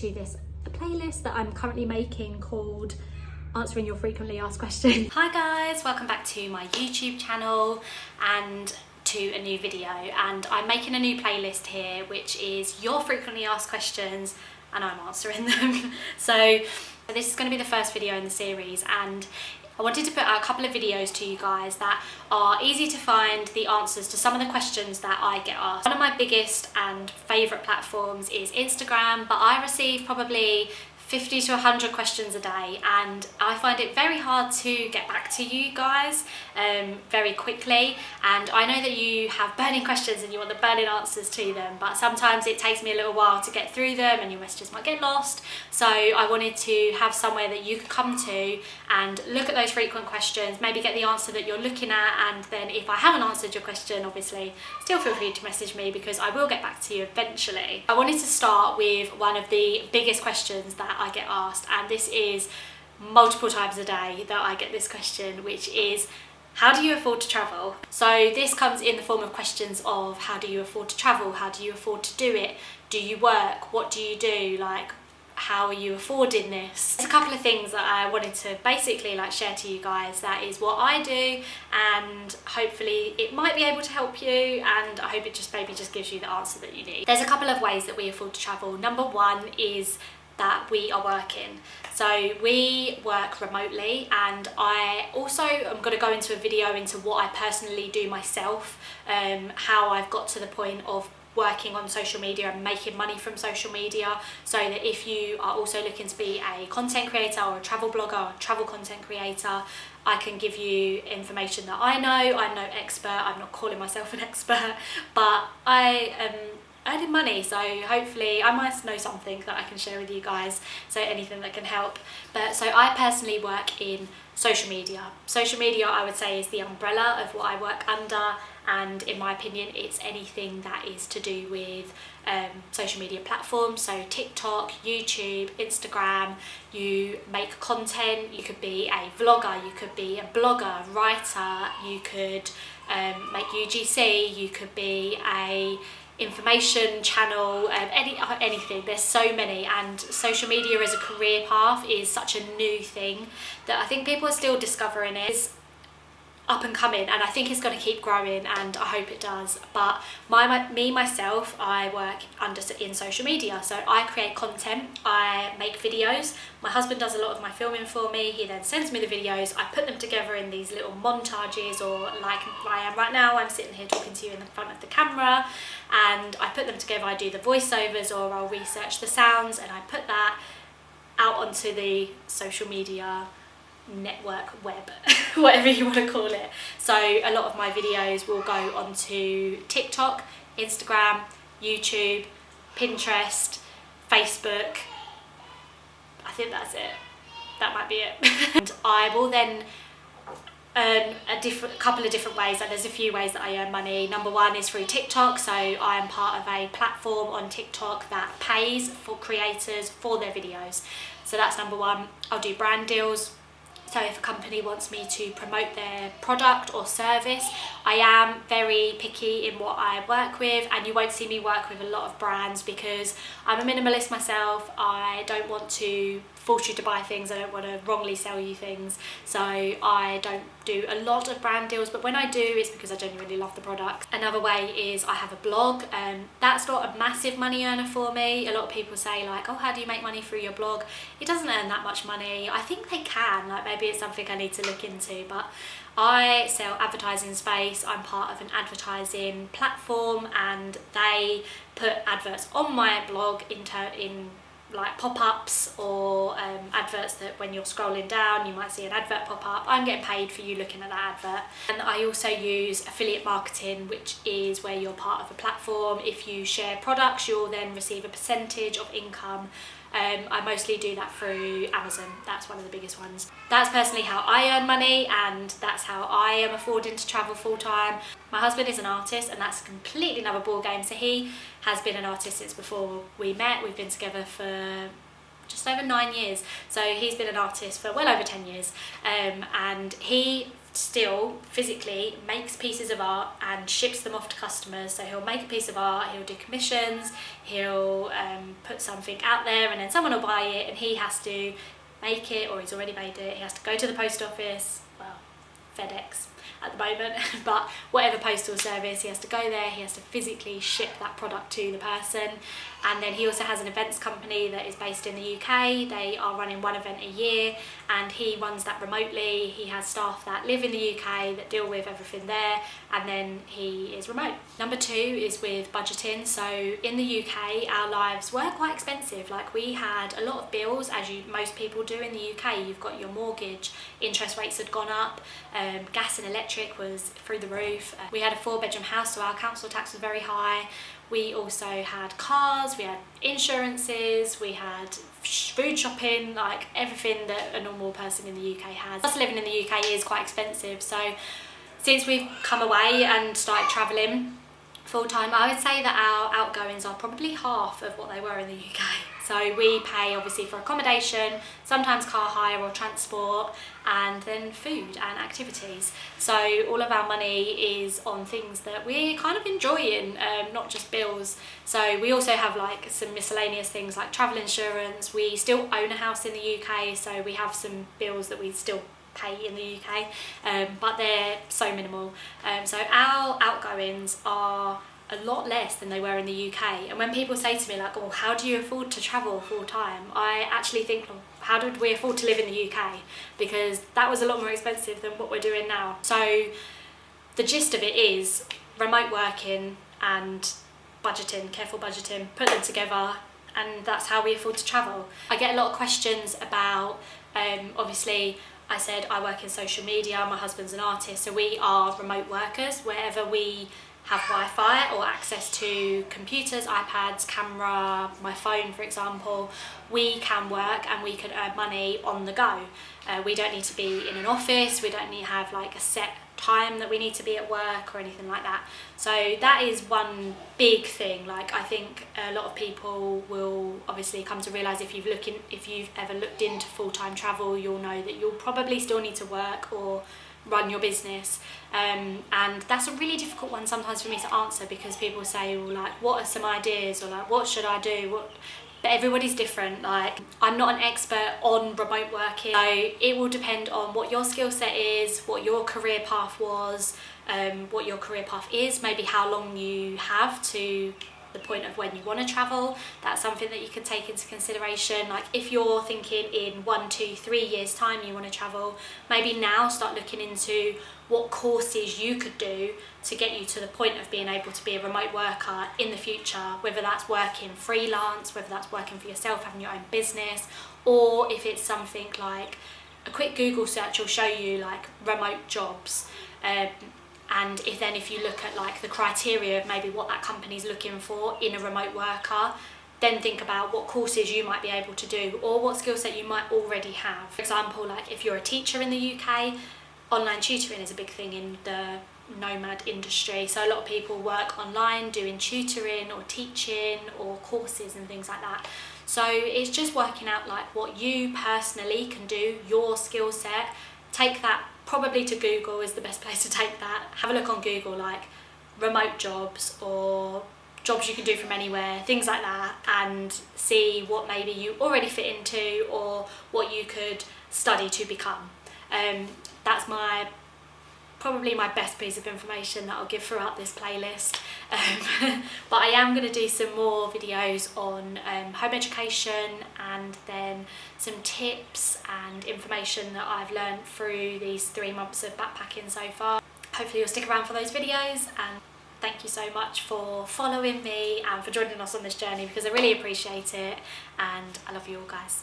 to this playlist that I'm currently making called Answering Your Frequently Asked Questions. Hi guys, welcome back to my YouTube channel and to a new video, and I'm making a new playlist here which is Your Frequently Asked Questions and I'm answering them. So this is going to be the first video in the series, and I wanted to put out a couple of videos to you guys that are easy to find the answers to some of the questions that I get asked. One of my biggest and favourite platforms is Instagram, but I receive probably 50 to 100 questions a day, and I find it very hard to get back to you guys very quickly. And I know that you have burning questions and you want the burning answers to them, but sometimes it takes me a little while to get through them and your messages might get lost. So I wanted to have somewhere that you could come to and look at those frequent questions, maybe get the answer that you're looking at, and then if I haven't answered your question, obviously still feel free to message me because I will get back to you eventually. I wanted to start with one of the biggest questions that I get asked, and this is multiple times a day that I get this question, which is, how do you afford to travel? So this comes in the form of questions of, how do you afford to travel? How do you afford to do it? Do you work? What do you do? Like, how are you affording this? There's a couple of things that I wanted to basically share to you guys. That is what I do, and hopefully it might be able to help you, and I hope it just maybe just gives you the answer that you need. There's a couple of ways that we afford to travel. Number one is that we are working. So we work remotely, and I also am going to go into a video into what I personally do myself, how I've got to the point of working on social media and making money from social media, so that if you are also looking to be a content creator or a travel blogger or a travel content creator, I can give you information that I know. I'm no expert, I'm not calling myself an expert, but I am earning money, so hopefully I might know something that I can share with you guys, so anything that can help. But so I personally work in social media. Social media, I would say, is the umbrella of what I work under, and in my opinion it's anything that is to do with social media platforms. So TikTok, YouTube, Instagram. You make content, you could be a vlogger, you could be a blogger, writer, you could make UGC, you could be a information channel, anything. There's so many, and social media as a career path is such a new thing that I think people are still discovering. It is up and coming, and I think it's going to keep growing, and I hope it does. But myself, I work in social media, so I create content, I make videos. My husband does a lot of my filming for me. He then sends me the videos. I put them together in these little montages, or like I am right now, I'm sitting here talking to you in the front of the camera, and I put them together. I do the voiceovers, or I'll research the sounds, and I put that out onto the social media network, web, whatever you want to call it. So a lot of my videos will go onto TikTok, Instagram, YouTube, Pinterest, Facebook. I think that's it. That might be it. And I will then earn a couple of different ways. Like, there's a few ways that I earn money. Number one is through TikTok. So I am part of a platform on TikTok that pays for creators for their videos. So that's number one. I'll do brand deals. So if a company wants me to promote their product or service, I am very picky in what I work with, and you won't see me work with a lot of brands because I'm a minimalist myself. I don't want to force you to buy things. I don't want to wrongly sell you things. So I don't do a lot of brand deals, but when I do, it's because I genuinely love the product. Another way is I have a blog, and that's not a massive money earner for me. A lot of people say like, oh, how do you make money through your blog? It doesn't earn that much money. I think they can, like maybe it's something I need to look into, but I sell advertising space. I'm part of an advertising platform, and they put adverts on my blog in like pop-ups or adverts that when you're scrolling down you might see an advert pop up. I'm getting paid for you looking at that advert. And I also use affiliate marketing, which is where you're part of a platform. If you share products, you'll then receive a percentage of income. I mostly do that through Amazon. That's one of the biggest ones. That's personally how I earn money, and that's how I am affording to travel full time. My husband is an artist, and that's a completely another ball game. So he has been an artist since before we met. We've been together for just over 9 years. So he's been an artist for well over 10 years. And he still physically makes pieces of art and ships them off to customers. So he'll make a piece of art, he'll do commissions, he'll put something out there, and then someone will buy it and he has to make it, or he's already made it, he has to go to the post office, well, FedEx at the moment, but whatever postal service, he has to go there, he has to physically ship that product to the person. And then he also has an events company that is based in the UK. They are running one event a year and he runs that remotely. He has staff that live in the UK that deal with everything there, and then he is remote. Number 2 is with budgeting. So in the UK, our lives were quite expensive. Like, we had a lot of bills, as most people do in the UK. You've got your mortgage, interest rates had gone up, gas and electric was through the roof. We had a 4-bedroom house, so our council tax was very high. We also had cars, we had insurances, we had food shopping, like everything that a normal person in the UK has. Plus, living in the UK is quite expensive. So since we've come away and started travelling full time, I would say that our outgoings are probably half of what they were in the UK. So we pay obviously for accommodation, sometimes car hire or transport, and then food and activities. So all of our money is on things that we're kind of enjoying, not just bills. So we also have like some miscellaneous things like travel insurance. We still own a house in the UK, so we have some bills that we still pay in the UK, but they're so minimal. So our outgoings are a lot less than they were in the UK. And when people say to me like, oh, how do you afford to travel full time? I actually think, how did we afford to live in the UK? Because that was a lot more expensive than what we're doing now. So the gist of it is remote working and budgeting, careful budgeting, put them together, and that's how we afford to travel. I get a lot of questions about, obviously, I said I work in social media, my husband's an artist, so we are remote workers. Wherever we have Wi-Fi or access to computers, iPads, camera, my phone for example, we can work and we can earn money on the go. We don't need to be in an office, we don't need to have like a set time that we need to be at work or anything like that. So that is one big thing. Like, I think a lot of people will obviously come to realise if you've ever looked into full-time travel, you'll know that you'll probably still need to work or run your business, and that's a really difficult one sometimes for me to answer, because people say, well, like, what are some ideas, or like, what should I do? But everybody's different. Like, I'm not an expert on remote working, so it will depend on what your skill set is, what your career path was, what your career path is, maybe how long you have to the point of when you want to travel. That's something that you can take into consideration. Like, if you're thinking in 1, 2, 3 years time you want to travel, maybe now start looking into what courses you could do to get you to the point of being able to be a remote worker in the future, whether that's working freelance, whether that's working for yourself, having your own business, or if it's something like a quick Google search will show you like remote jobs. And if you look at like the criteria of maybe what that company's looking for in a remote worker, then think about what courses you might be able to do or what skill set you might already have. For example, like if you're a teacher in the UK, online tutoring is a big thing in the nomad industry. So a lot of people work online doing tutoring or teaching or courses and things like that. So it's just working out like what you personally can do, your skill set. Take that probably to Google is the best place to take that. Have a look on Google, like remote jobs or jobs you can do from anywhere, things like that, and see what maybe you already fit into or what you could study to become. That's probably my best piece of information that I'll give throughout this playlist. But I am going to do some more videos on home education, and then some tips and information that I've learned through these 3 months of backpacking so far. Hopefully you'll stick around for those videos, and thank you so much for following me and for joining us on this journey, because I really appreciate it, and I love you all, guys.